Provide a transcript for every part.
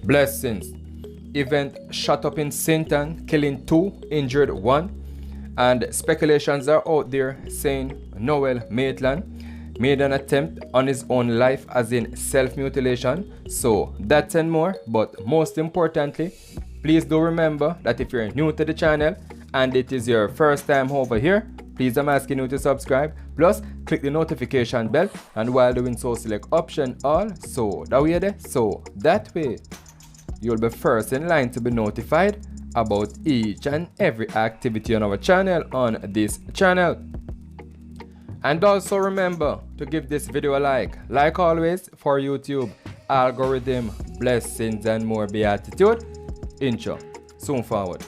Blessings. Event shot up in St. Ann, killing 2, injured 1. And speculations are out there saying Noel Maitland made an attempt on his own life, as in self-mutilation. So that and more, but most importantly, please do remember that if you're new to the channel and it is your first time over here, please I'm asking you to subscribe, plus click the notification bell, and while doing so select option all, so that way you'll be first in line to be notified about each and every activity on our channel on this channel. And also remember to give this video a like always for YouTube algorithm. Blessings and more. Beatitude. Intro. Soon forward.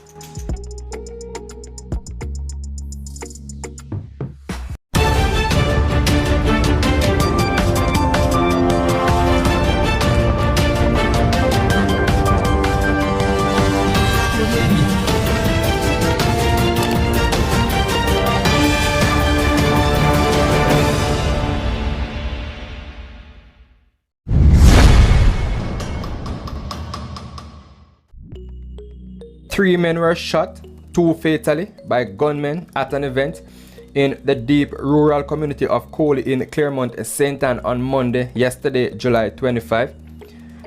Three men were shot, 2 fatally, by gunmen at an event in the deep rural community of Coley in Claremont, St. Ann on Monday, yesterday, July 25.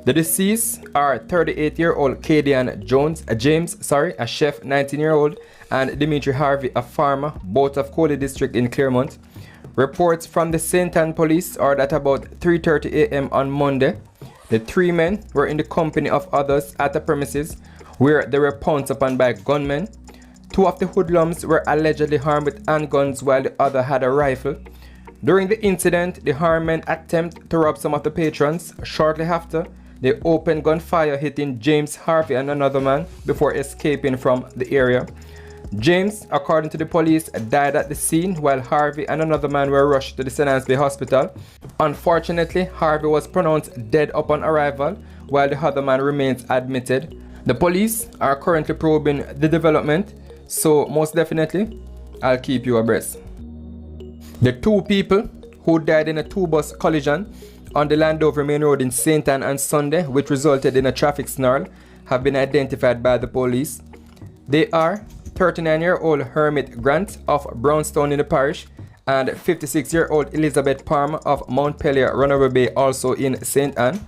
The deceased are 38-year-old Cadian James, a chef, 19-year-old, and Dimitri Harvey, a farmer, both of Coley District in Claremont. Reports from the St. Ann police are that about 3:30 a.m. on Monday, the 3 men were in the company of others at the premises where they were pounced upon by gunmen. 2 of the hoodlums were allegedly armed with handguns while the other had a rifle. During the incident, the armed men attempted to rob some of the patrons. Shortly after, they opened gunfire, hitting James Harvey and another man before escaping from the area. James, according to the police, died at the scene, while Harvey and another man were rushed to the H0spitalized hospital. Unfortunately, Harvey was pronounced dead upon arrival, while the other man remains admitted. The police are currently probing the development, so most definitely, I'll keep you abreast. The 2 people who died in a 2-bus collision on the Landover Main Road in St. Ann on Sunday, which resulted in a traffic snarl, have been identified by the police. They are 39-year-old Hermit Grant of Brownstown in the parish and 56-year-old Elizabeth Palmer of Mount Pelier, Runaway Bay, also in St. Ann.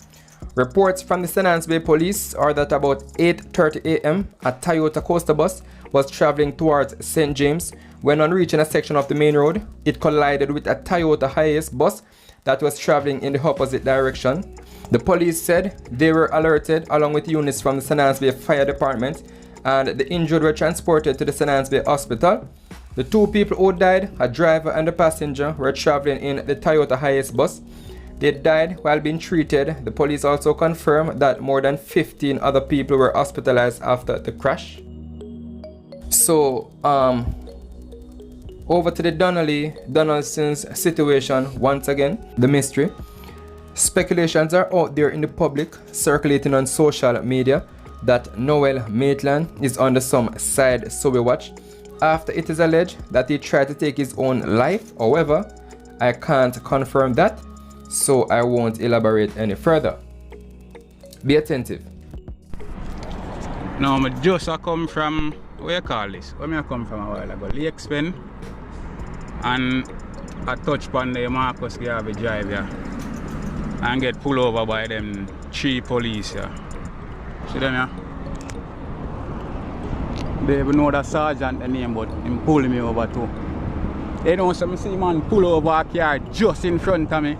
Reports from the St. Ann's Bay police are that about 8:30 a.m. a Toyota coaster bus was traveling towards St. James. When on reaching a section of the main road, it collided with a Toyota Hiace bus that was traveling in the opposite direction. The police said they were alerted along with units from the St. Ann's Bay Fire Department, and the injured were transported to the St. Ann's Bay Hospital. The 2 people who died, a driver and a passenger, were traveling in the Toyota Hiace bus. They died while being treated. The police also confirmed that more than 15 other people were hospitalized after the crash. So, over to the Donna-Lee, Donaldson's situation once again, the mystery. Speculations are out there in the public, circulating on social media, that Noel Maitland is under some side Subway watch after it is alleged that he tried to take his own life. However, I can't confirm that, so I won't elaborate any further. Be attentive. Now, I just come from, where you call this? Where I come from a while ago? Lake Pen, and I touch upon the Marcus Garvey drive here and get pulled over by them 3 police here. See them here? They even know the sergeant the name, but him pull me over too. They don't see man pull over a car just in front of me.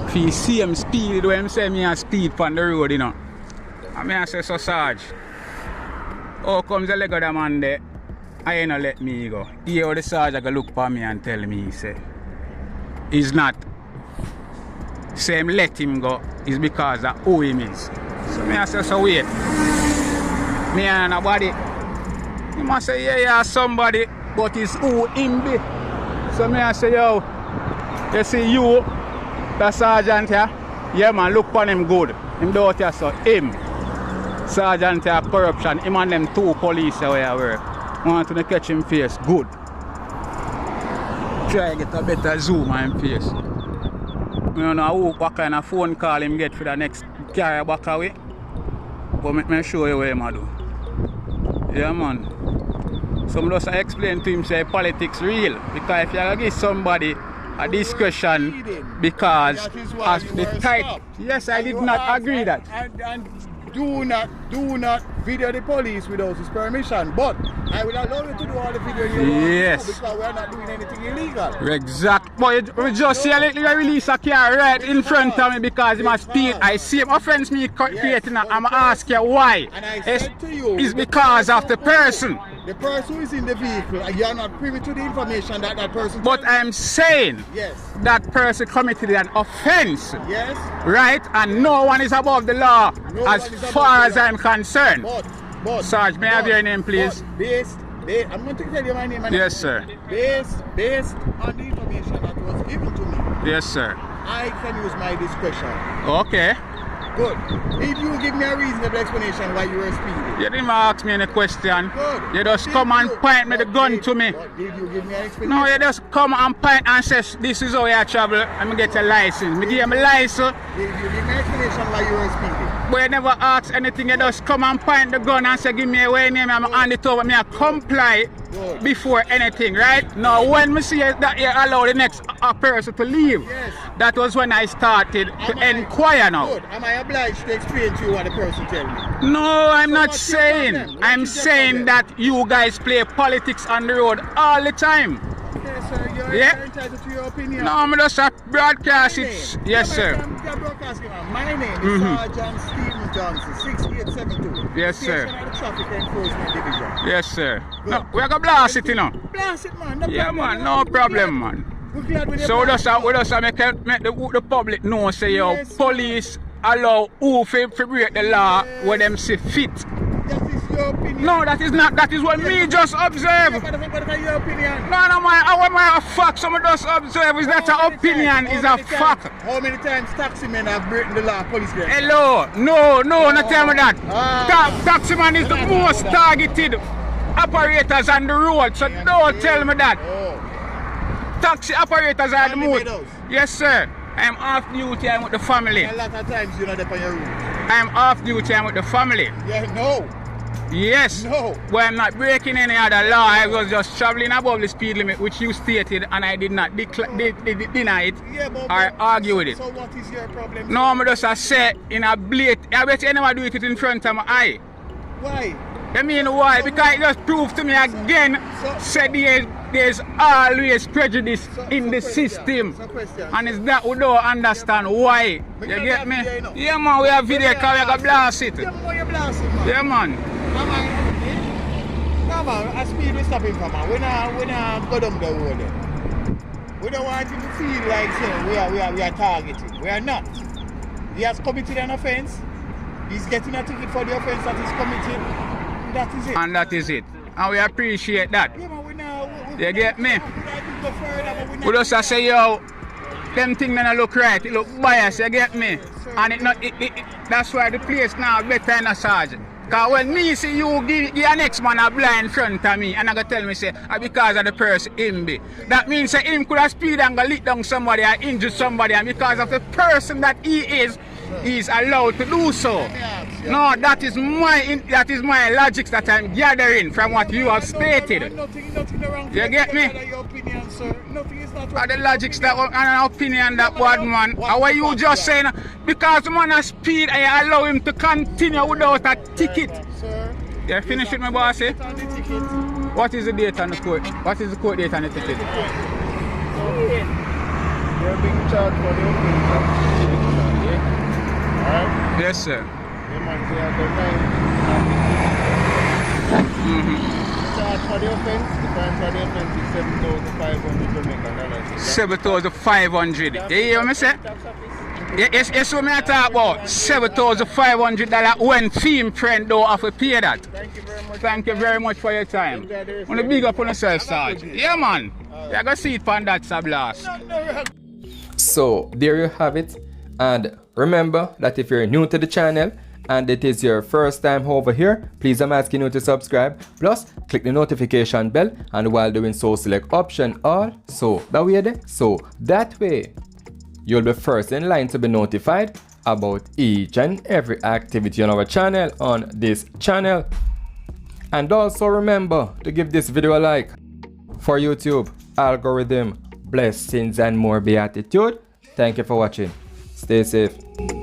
If you see him speed, when him say me a speed on the road, you know. And I say, so Sarge, how comes the leg of the man there? I ain't not let me go. Here the sergeant go look for me and tell me, he say, he's not. Say him let him go is because of who him is. So me I say, so wait. Me and nobody. He must say, yeah, somebody, but it's who him be. So me I say, yo, you see you, the sergeant here, yeah man, look on him good. Him do it here, so him, sergeant here, corruption, him and them 2 police where I work. Want to catch him face good. Try get a better zoom on him face. don't know what kind of phone call him get for the next carrier back away. But let me show you what him do. Yeah, man. So I just explain to him say politics real. Because if you give somebody a discussion because of the type. Yes, I did not agree that. And do not video the police without his permission. But I will allow you to do all the video you want to do because we are not doing anything illegal. Exact. But we just see a little release a car right in front of me because he must speed. I see him offense me creating. I'm asking you why. And I said to you, it's because of the person. The person who is in the vehicle, you are not privy to the information that that person. But I'm saying that person committed an offense. Yes. Right? And no one is above the law as far as I'm concerned. But Sarge, may I have your name, please? Based, I'm going to tell you my name. Yes, sir. Based on the information that was given to me. Yes, sir. I can use my discretion. Okay. Good. Did you give me a reasonable explanation why you were speeding? You didn't ask me any question. Good. You just come and point me the gun to me. Did you give me an explanation? No, you just come and point and say, this is how you travel. I'm going to get a license. Me give you my license. Did you give me an explanation why you were speeding? But you never ask anything. You just come and point the gun and say, give me a way name. I'm hand it over. Me I comply before anything, right? Now, when me see that you allow the next person to leave, that was when I started to inquire now. Good. Am I obliged to explain to you what the person tell me? No, I'm not saying. I'm saying that you guys play politics on the road all the time. Okay, sir, you're entitled to your opinion. No, I'm just a broadcast it. Yes, sir. My name is Sergeant Stephen Johnson, 6872. Yes, sir. Traffic Enforcement Division. Yes, sir. No, we're gonna blast it, you know. Blast it, man. Yeah, man, no problem, man. So we just make the public know, say, yo, police allow who to break the law when them see fit. That is your opinion. No, that is not. That is what me just observe. What is your opinion? No, I want a fact. Someone just observe. Is that an opinion? Is a fact. How many times taximen have broken the law? Police get. Hello. No, not tell me that. Taximan is the most targeted operators on the road. So don't tell me that. Taxi operators are the most. Yes, sir. I'm off duty. I'm with the family. A lot of times you're not there on your route. I'm off duty. I'm with the family. Yeah, no. Yes. No. Well, I'm not breaking any other law. I was just traveling above the speed limit, which you stated, and I did not deny it or argue with it. So what is your problem? No, I'm just say in a blatant. I bet you never do it in front of my eye. Why? I mean why? Because it just proved to me again, said there's always prejudice in the system. And it's that we don't understand why. You get me? Yeah, man, we have video because we got blast it. Yeah, man. Come on, a speed we stop him from, man. We not go down the road. We don't want him to feel like say, we are targeted. We are not. He has committed an offense. He's getting a ticket for the offense that he's committed. That is it. And that is it. And we appreciate that. Yeah, man, you get me? We just say, yo, them things don't look right. It look biased, you get me? And that's why the place now better than a sergeant. Because when me see you give the next man a blind in front of me and I go tell me say because of the person him be. That means that him could have speed and go lick down somebody or injure somebody, and because of the person that he is allowed to do so. No, that is my logic that I'm gathering from what you have stated. You get me? The logics that an opinion that bad man. And what you just saying, because the man has speed and you allow him to continue without a ticket. You finish with my boss, eh? What is the date on the court? What is the court date on the ticket? You're being charged for the offense. Alright? Yes, sir. You might say at the charge for the offense. The fine for the offense is $7,500 $7,500. You hear me say? Yes, what I talk about. $7,500 when team friend don't have to pay that. Thank you very much for your time. I want to big up on yourself, Sarge. Yeah, man. You're going to see it on that blast. So, there you have it. And remember that if you're new to the channel and it is your first time over here, please I'm asking you to subscribe. Plus, click the notification bell, and while doing so, select option all. So that way. you'll be first in line to be notified about each and every activity on our channel on this channel. And also remember to give this video a like for YouTube algorithm. Blessings and more beatitude. Thank you for watching. Stay safe.